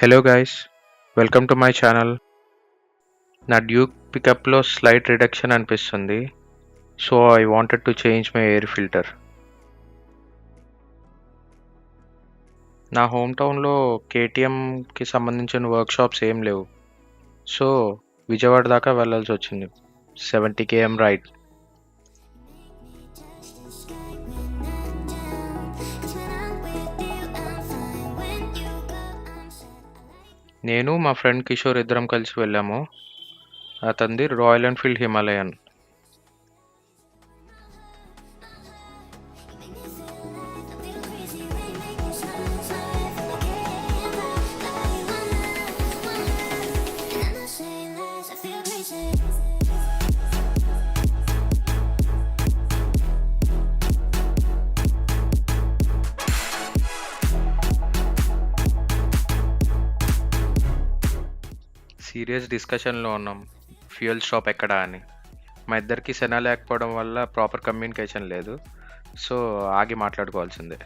Hello guys, welcome to my channel. నా Duke పికప్లో slight reduction అనిపిస్తుంది. So I wanted to change my air filter. నా home టౌన్లో కేటీఎంకి సంబంధించిన workshops ఏం లేవు. సో విజయవాడ దాకా వెళ్ళాల్సి వచ్చింది. 70 km రైడ్. నేను మా ఫ్రెండ్ కిషోర్ ఇద్దరం కలిసి వెళ్ళాము. అతనిది రాయల్ ఎన్ఫీల్డ్ హిమాలయన్. సీరియస్ డిస్కషన్లో ఉన్నాం, ఫ్యూయల్ స్టాప్ ఎక్కడా అని. మా ఇద్దరికి సెనా లేకపోవడం వల్ల ప్రాపర్ కమ్యూనికేషన్ లేదు. సో ఆగి మాట్లాడుకోవాల్సిందే.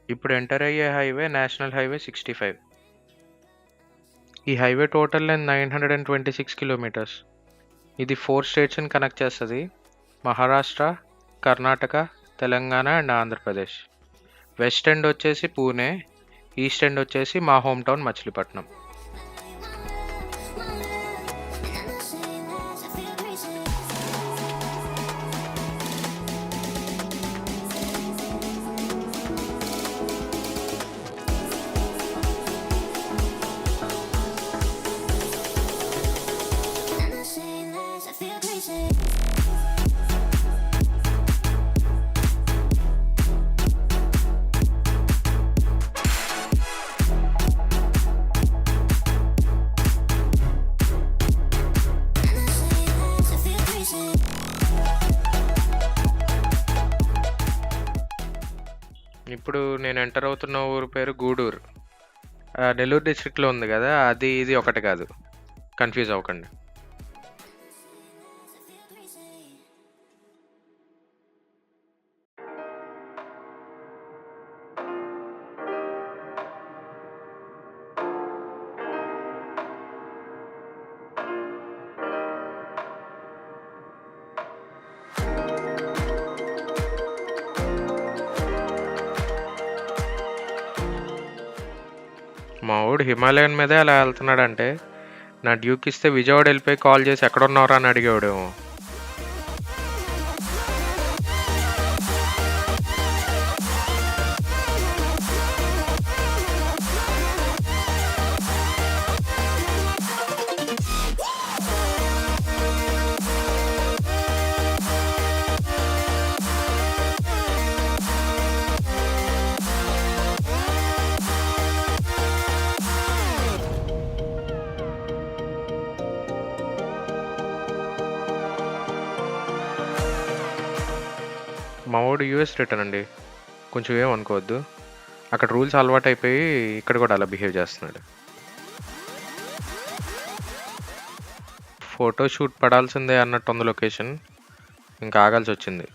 ఇప్పుడు ఎంటర్ అయ్యే హైవే నేషనల్ హైవే 65. ఈ హైవే టోటల్ లెంత్ 926 కిలోమీటర్స్. ఇది 4 స్టేట్స్ని కనెక్ట్ చేస్తుంది: Maharashtra, Karnataka, Telangana and Andhra Pradesh. West end వచ్చేసి పూణే, ఈస్ట్ ఎండ్ వచ్చేసి మా హోమ్ టౌన్ మచిలీపట్నం. ఇప్పుడు నేను ఎంటర్ అవుతున్న ఊరు పేరు గూడూరు. నెల్లూరు డిస్ట్రిక్ట్లో ఉంది కదా, అది ఇది ఒకటి కాదు, కన్ఫ్యూజ్ అవ్వకండి. మా వాడు హిమాలయన్ మీదే అలా వెళ్తున్నాడంటే నా డ్యూక్ ఇస్తే విజయవాడ వెళ్ళిపోయి కాల్ చేసి ఎక్కడున్నారా అని అడిగేవాడేమో. మా వాడు యూఎస్ రిటర్న్ అండి, కొంచెం ఏమనుకోవద్దు. అక్కడ రూల్స్ అలవాటు అయిపోయి ఇక్కడ కూడా అలా బిహేవ్ చేస్తున్నాడు. ఫోటో షూట్ పడాల్సిందే అన్నట్టు ఉంది లొకేషన్, ఇంకా ఆగాల్సి వచ్చింది.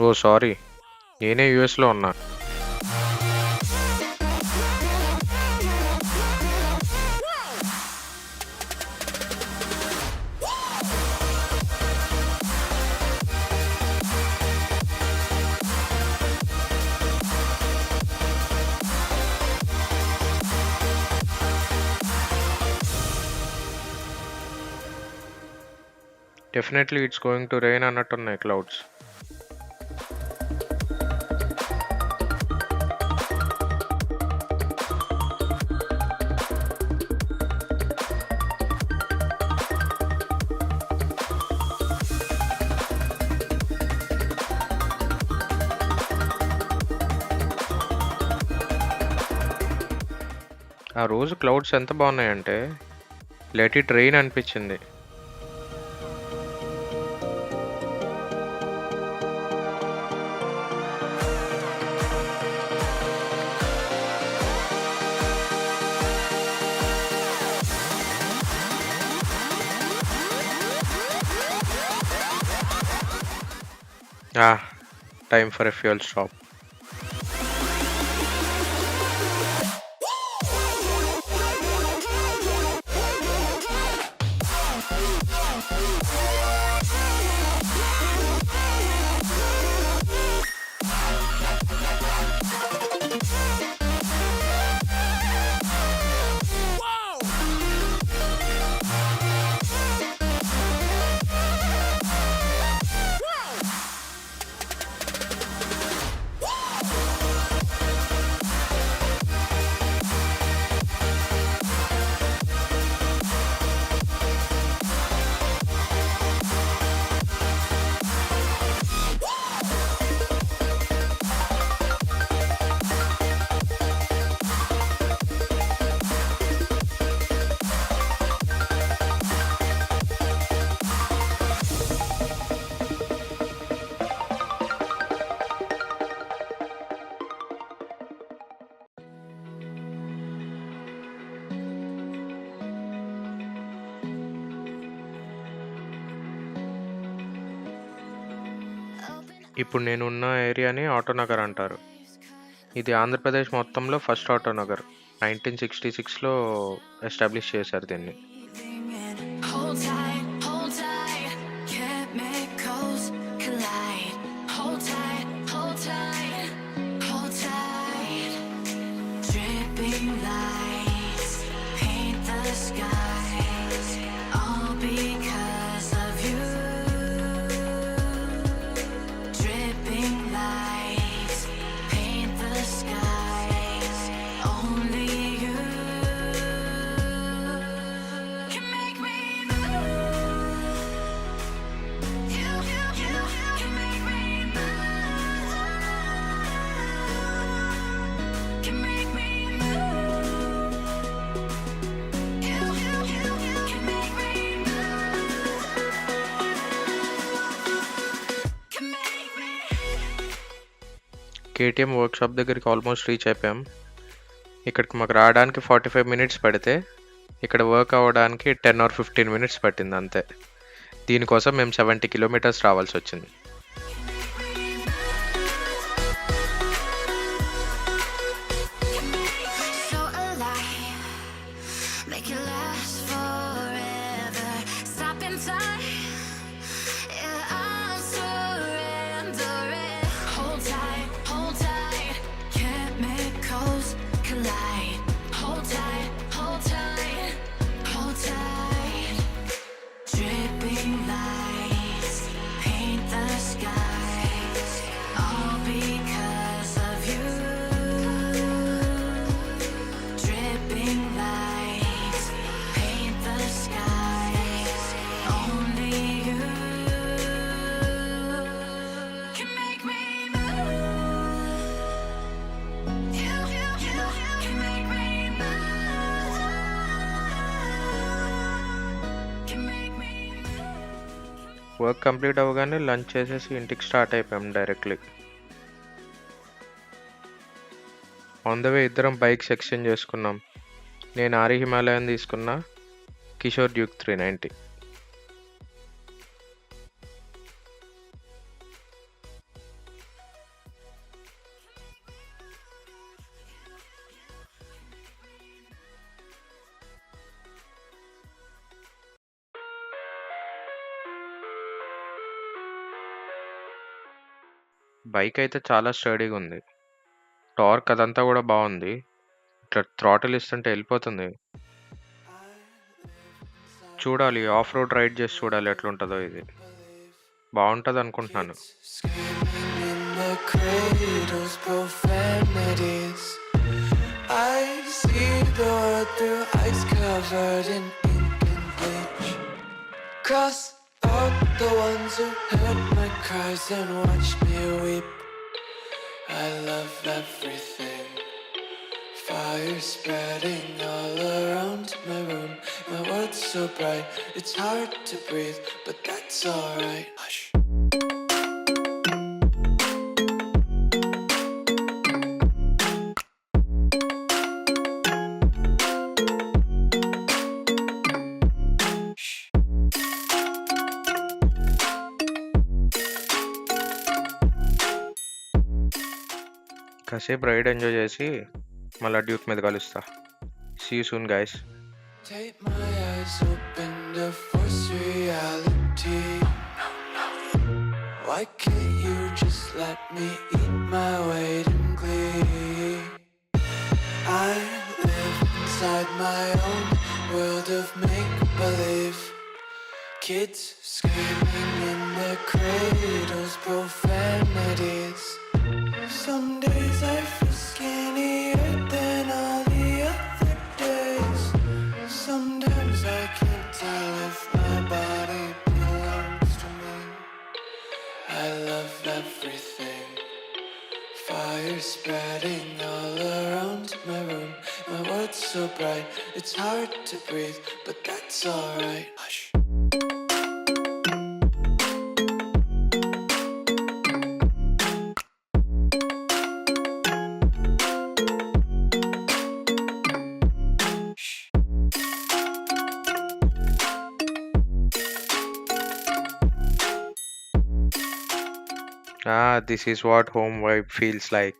ఓ సారీ, నేనే యూఎస్లో ఉన్నా. Definitely it's going to rain అన్నట్టున్నాయి క్లౌడ్స్. ఆ రోజు క్లౌడ్స్ ఎంత బాగున్నాయంటే లెట్ ఇట్ రెయిన్ అనిపించింది. Time for a fuel stop. ఇప్పుడు నేనున్న ఏరియాని ఆటోనగర్ అంటారు. ఇది ఆంధ్రప్రదేశ్ మొత్తంలో ఫస్ట్ ఆటోనగర్. 1966లో ఎస్టాబ్లిష్ చేశారు దీన్ని. Hold tight, hold tight. Chemicals collide. Hold tight, hold tight, hold tight. Dripping lights paint the skies, all because of you. Dripping lights paint the skies, only you can make me move. You can make me move. Can make me move. You can make me move. Can make me. KTM workshop దగ్గరికి almost reach అయిపోయాం. ఇక్కడికి మాకు రావడానికి 45 minutes పడితే ఇక్కడ work అవ్వడానికి 10 or 15 minutes పట్టింది అంతే. దీనికోసం మేము 70 కిలోమీటర్స్ రావాల్సి వచ్చింది. So alive, make it last forever. Stop in time, yeah, I'm surrendering. Hold tight, chemicals collide. Hold tight, hold tight, hold tight. Dripping lights paint the skies, all because of you. Dripping lights paint the skies, only you can make me move. You can make me move. Can make me move. Work complete అవ్వగానే lunch చేసేసి ఇంటికి start అయిపోయాం directly. On the way ఇద్దరం bikes exchange చేసుకున్నాం. నేను ఆరి Himalayan తీసుకున్నా, Kishore Duke 390. Bike అయితే చాలా స్టడీగా ఉంది. టార్క్ అదంతా కూడా బాగుంది. ఇట్లా థ్రాటిల్ ఇస్తుంటే వెళ్ళిపోతుంది. చూడాలి, ఆఫ్ రోడ్ రైడ్ చేసి చూడాలి ఎట్లుంటుందో. ఇది బాగుంటుంది అనుకుంటున్నాను. Screaming in the cradles, profanities. I see the world through ice covered in ink and bleach. Cross out the ones who heard my cries and watched me weep. I love everything Fire spreading all around my room. My world's so bright, it's hard to breathe, but that's alright. Hush. కాసేపు ride enjoy చేసి మళ్ళీ Duke మీద కలుస్తా. See you soon guys. Take my eyes open to force reality. Why can't you just let me eat my weight in glee? I live inside my own world of make-believe. Kids screaming in their cradles, profanities. Some days I feel skinnier than all the other days. Sometimes I can't tell if my body belongs to me. I love everything. Fire spreading all around my room. My world's so bright, it's hard to breathe, but that's alright. Hush. This is what home vibe feels like.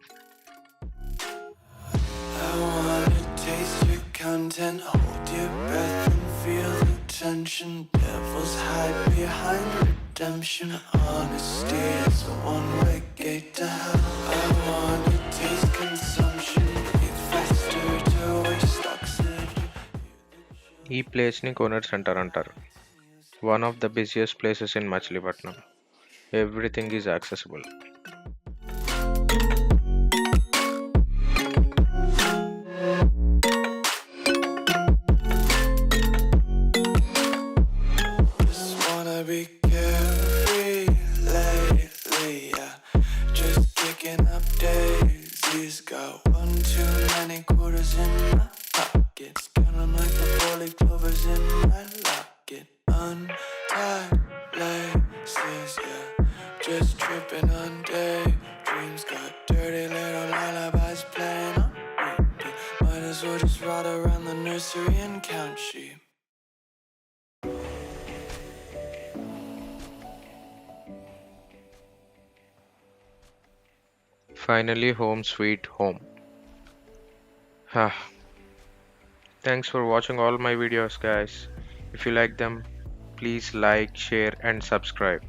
I wanna taste your content, hold your breath and feel the tension. Devils hide behind redemption. Honesty is a one-way gate to hell. I wanna taste consumption, breathe faster to waste oxygen. ఈ ప్లేస్ని కోనర్ centre అంటారు. One of the busiest places in Machilipatnam. Everything is accessible. Just wanna be carefree lately, yeah. Just kicking up daisies. Got one too many quarters in my pockets. Count 'em like the 4-leaf clovers in my locket. Untied laces, yeah. Just tripping on daydreams. Got dirty little lullabies playing on repeat. Might as well just ride around the nursery and count sheep. Finally home sweet home. Thanks for watching all my videos guys. If you like them, please like, share and subscribe.